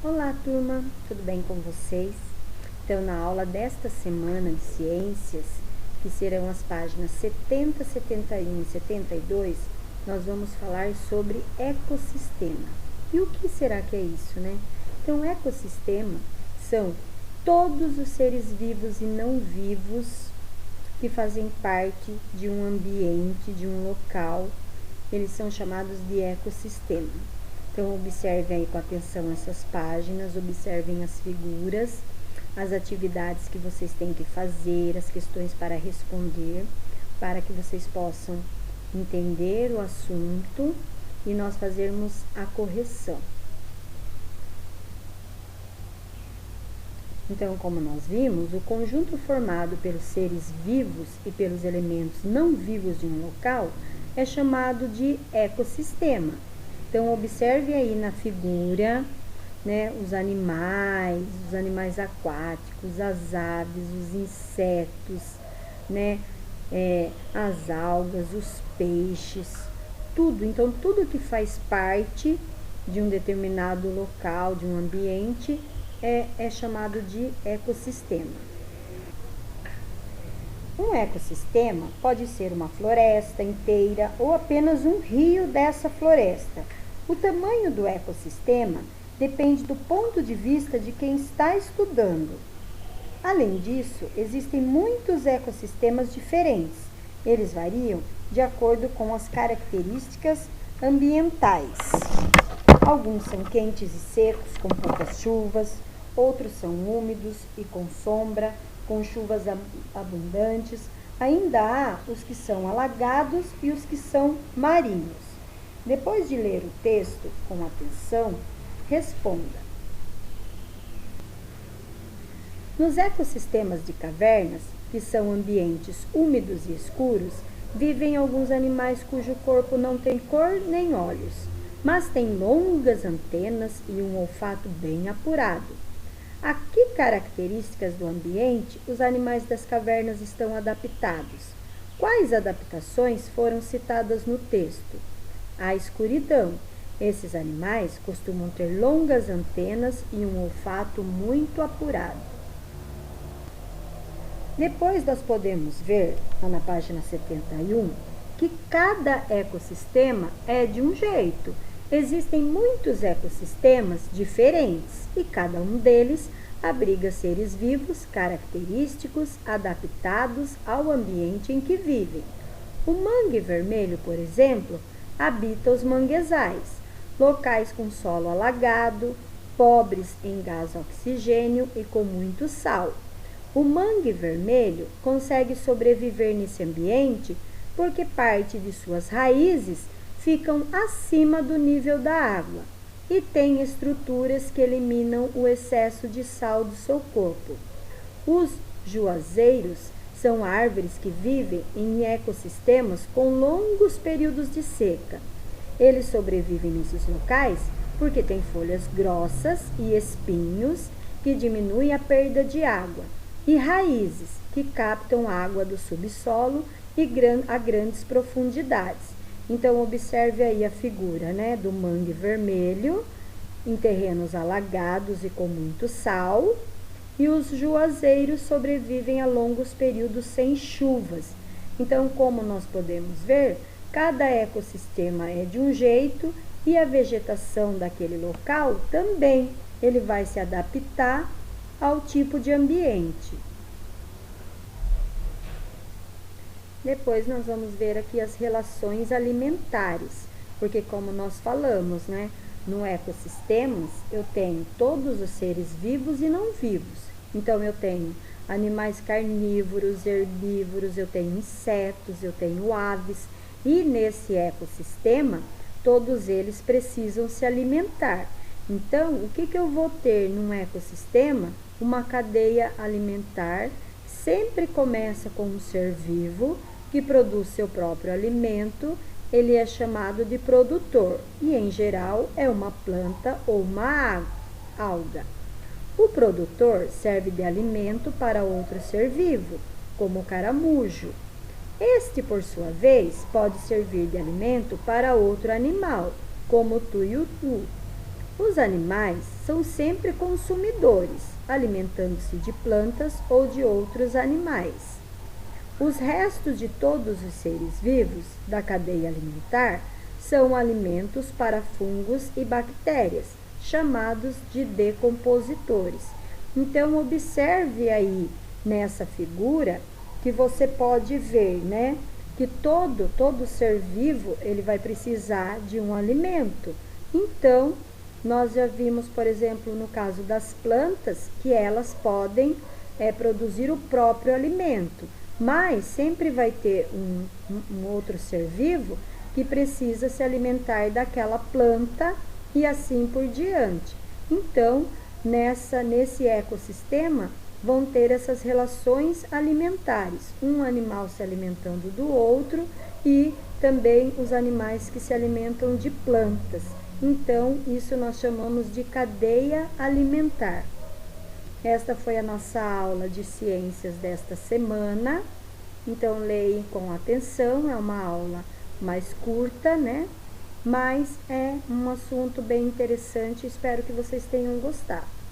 Olá, turma, tudo bem com vocês? Então, na aula desta semana de ciências, que serão as páginas 70, 71 e 72, nós vamos falar sobre ecossistema. E o que será que é isso, né? Então, ecossistema são todos os seres vivos e não vivos que fazem parte de um ambiente, de um local. Eles são chamados de ecossistema. Então, observem aí com atenção essas páginas, observem as figuras, as atividades que vocês têm que fazer, as questões para responder, para que vocês possam entender o assunto e nós fazermos a correção. Então, como nós vimos, o conjunto formado pelos seres vivos e pelos elementos não vivos de um local é chamado de ecossistema. Então, observe aí na figura, né, os animais aquáticos, as aves, os insetos, né, as algas, os peixes, tudo. Então, tudo que faz parte de um determinado local, de um ambiente, é chamado de ecossistema. Um ecossistema pode ser uma floresta inteira ou apenas um rio dessa floresta. O tamanho do ecossistema depende do ponto de vista de quem está estudando. Além disso, existem muitos ecossistemas diferentes. Eles variam de acordo com as características ambientais. Alguns são quentes e secos, com poucas chuvas. Outros são úmidos e com sombra, com chuvas abundantes. Ainda há os que são alagados e os que são marinhos. Depois de ler o texto com atenção, responda. Nos ecossistemas de cavernas, que são ambientes úmidos e escuros, vivem alguns animais cujo corpo não tem cor nem olhos, mas tem longas antenas e um olfato bem apurado. A que características do ambiente os animais das cavernas estão adaptados? Quais adaptações foram citadas no texto? A escuridão. Esses animais costumam ter longas antenas e um olfato muito apurado. Depois nós podemos ver, lá na página 71, que cada ecossistema é de um jeito. Existem muitos ecossistemas diferentes e cada um deles abriga seres vivos característicos adaptados ao ambiente em que vivem. O mangue vermelho, por exemplo, habita os manguezais, locais com solo alagado, pobres em gás oxigênio e com muito sal. O mangue vermelho consegue sobreviver nesse ambiente porque parte de suas raízes ficam acima do nível da água e tem estruturas que eliminam o excesso de sal do seu corpo. Os juazeiros são árvores que vivem em ecossistemas com longos períodos de seca. Eles sobrevivem nesses locais porque têm folhas grossas e espinhos que diminuem a perda de água e raízes que captam água do subsolo e a grandes profundidades. Então, observe aí a figura, né, do mangue vermelho em terrenos alagados e com muito sal, e os juazeiros sobrevivem a longos períodos sem chuvas. Então, como nós podemos ver, cada ecossistema é de um jeito e a vegetação daquele local também, ele vai se adaptar ao tipo de ambiente. Depois nós vamos ver aqui as relações alimentares, porque como nós falamos, né, no ecossistemas eu tenho todos os seres vivos e não vivos. Então eu tenho animais carnívoros, herbívoros, eu tenho insetos, eu tenho aves, e nesse ecossistema todos eles precisam se alimentar. Então, o que eu vou ter num ecossistema? Uma cadeia alimentar, sempre começa com um ser vivo, que produz seu próprio alimento, ele é chamado de produtor e, em geral, é uma planta ou uma alga. O produtor serve de alimento para outro ser vivo, como o caramujo. Este, por sua vez, pode servir de alimento para outro animal, como o tuiutu. Os animais são sempre consumidores, alimentando-se de plantas ou de outros animais. Os restos de todos os seres vivos da cadeia alimentar são alimentos para fungos e bactérias, chamados de decompositores. Então, observe aí nessa figura que você pode ver, né, que todo ser vivo ele vai precisar de um alimento. Então, nós já vimos, por exemplo, no caso das plantas, que elas podem produzir o próprio alimento, mas sempre vai ter um outro ser vivo que precisa se alimentar daquela planta e assim por diante. Então, nesse ecossistema, vão ter essas relações alimentares, um animal se alimentando do outro e também os animais que se alimentam de plantas. Então, isso nós chamamos de cadeia alimentar. Esta foi a nossa aula de ciências desta semana. Então, leia com atenção, é uma aula mais curta, né? Mas é um assunto bem interessante, espero que vocês tenham gostado.